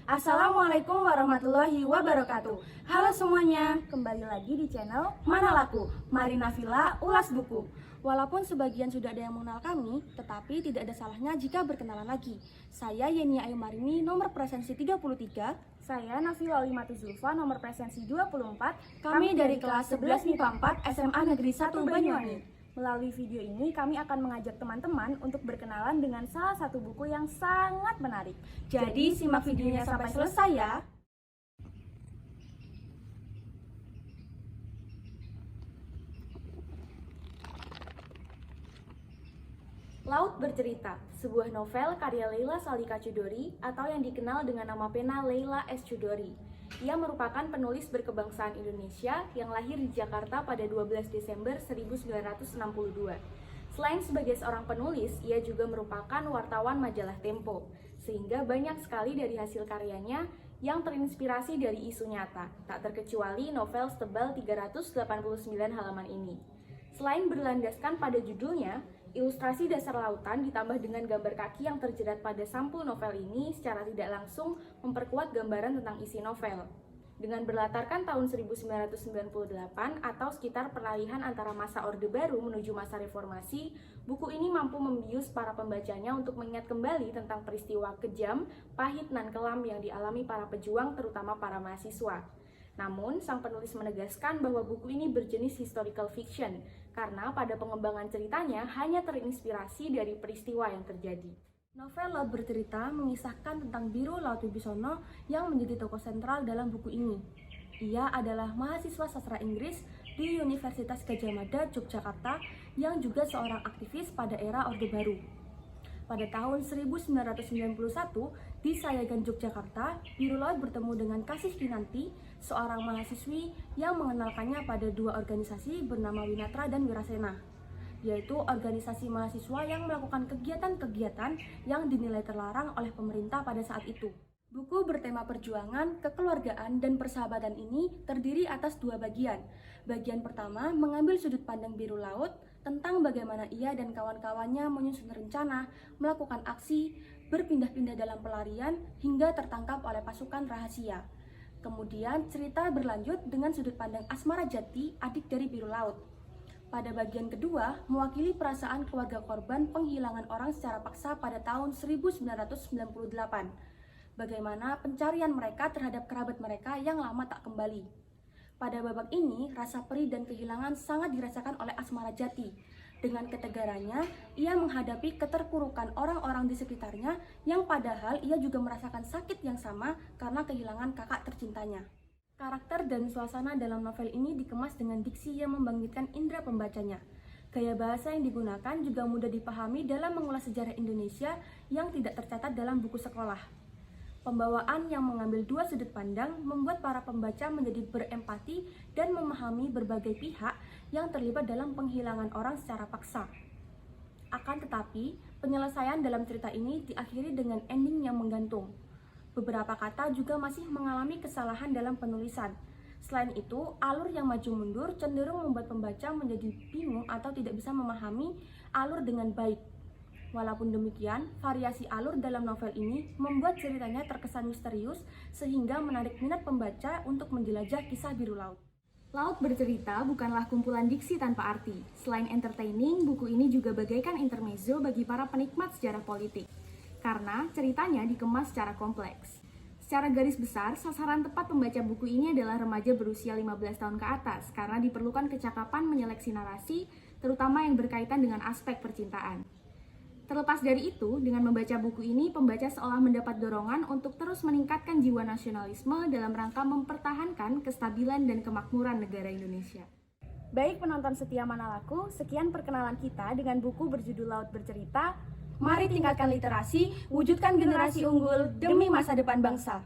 Assalamualaikum warahmatullahi wabarakatuh. Halo semuanya, kembali lagi di channel Mana Laku. Mari Nafila ulas buku. Walaupun sebagian sudah ada yang mengenal kami, tetapi tidak ada salahnya jika berkenalan lagi. Saya Yenia Ayu Marini, nomor presensi 33. Saya Nafila Olimatu Zulfa, nomor presensi 24. Kami dari kelas 11 MIPA 4 SMA Negeri 1 Banyuwangi. Melalui video ini, kami akan mengajak teman-teman untuk berkenalan dengan salah satu buku yang sangat menarik. Jadi simak videonya sampai selesai ya. Laut Bercerita, sebuah novel karya Leila Salika Chudori atau yang dikenal dengan nama pena Leila S. Chudori. Ia merupakan penulis berkebangsaan Indonesia yang lahir di Jakarta pada 12 Desember 1962. Selain sebagai seorang penulis, ia juga merupakan wartawan majalah Tempo, sehingga banyak sekali dari hasil karyanya yang terinspirasi dari isu nyata, tak terkecuali novel setebal 389 halaman ini. Selain berlandaskan pada judulnya, ilustrasi dasar lautan ditambah dengan gambar kaki yang terjerat pada sampul novel ini secara tidak langsung memperkuat gambaran tentang isi novel. Dengan berlatarkan tahun 1998 atau sekitar peralihan antara masa Orde Baru menuju masa Reformasi, buku ini mampu membius para pembacanya untuk mengingat kembali tentang peristiwa kejam, pahit, dan kelam yang dialami para pejuang, terutama para mahasiswa. Namun, sang penulis menegaskan bahwa buku ini berjenis historical fiction, karena pada pengembangan ceritanya hanya terinspirasi dari peristiwa yang terjadi. Novel Laut Bercerita mengisahkan tentang Biru Laut Wibisono yang menjadi tokoh sentral dalam buku ini. Ia adalah mahasiswa sastra Inggris di Universitas Gadjah Mada, Yogyakarta, yang juga seorang aktivis pada era Orde Baru. Pada tahun 1991, di Sayagan, Yogyakarta, Biru Laut bertemu dengan Kasih Kinanti, seorang mahasiswi yang mengenalkannya pada dua organisasi bernama Winatra dan Wirasena, yaitu organisasi mahasiswa yang melakukan kegiatan-kegiatan yang dinilai terlarang oleh pemerintah pada saat itu. Buku bertema perjuangan, kekeluargaan, dan persahabatan ini terdiri atas dua bagian. Bagian pertama mengambil sudut pandang Biru Laut tentang bagaimana ia dan kawan-kawannya menyusun rencana, melakukan aksi, berpindah-pindah dalam pelarian, hingga tertangkap oleh pasukan rahasia. Kemudian cerita berlanjut dengan sudut pandang Asmara Jati, adik dari Biru Laut. Pada bagian kedua, mewakili perasaan keluarga korban penghilangan orang secara paksa pada tahun 1998. Bagaimana pencarian mereka terhadap kerabat mereka yang lama tak kembali. Pada babak ini, rasa perih dan kehilangan sangat dirasakan oleh Asmara Jati. Dengan ketegarannya, ia menghadapi keterpurukan orang-orang di sekitarnya yang padahal ia juga merasakan sakit yang sama karena kehilangan kakak tercintanya. Karakter dan suasana dalam novel ini dikemas dengan diksi yang membangkitkan indera pembacanya. Gaya bahasa yang digunakan juga mudah dipahami dalam mengulas sejarah Indonesia yang tidak tercatat dalam buku sekolah. Pembawaan yang mengambil dua sudut pandang membuat para pembaca menjadi berempati dan memahami berbagai pihak yang terlibat dalam penghilangan orang secara paksa. Akan tetapi, penyelesaian dalam cerita ini diakhiri dengan ending yang menggantung. Beberapa kata juga masih mengalami kesalahan dalam penulisan. Selain itu, alur yang maju mundur cenderung membuat pembaca menjadi bingung atau tidak bisa memahami alur dengan baik. Walaupun demikian, variasi alur dalam novel ini membuat ceritanya terkesan misterius sehingga menarik minat pembaca untuk menjelajah kisah Biru Laut. Laut Bercerita bukanlah kumpulan diksi tanpa arti. Selain entertaining, buku ini juga bagaikan intermezzo bagi para penikmat sejarah politik, karena ceritanya dikemas secara kompleks. Secara garis besar, sasaran tepat pembaca buku ini adalah remaja berusia 15 tahun ke atas, karena diperlukan kecakapan menyeleksi narasi, terutama yang berkaitan dengan aspek percintaan. Terlepas dari itu, dengan membaca buku ini, pembaca seolah mendapat dorongan untuk terus meningkatkan jiwa nasionalisme dalam rangka mempertahankan kestabilan dan kemakmuran negara Indonesia. Baik penonton setia Mana Laku, sekian perkenalan kita dengan buku berjudul Laut Bercerita. Mari tingkatkan literasi, wujudkan generasi unggul demi masa depan bangsa.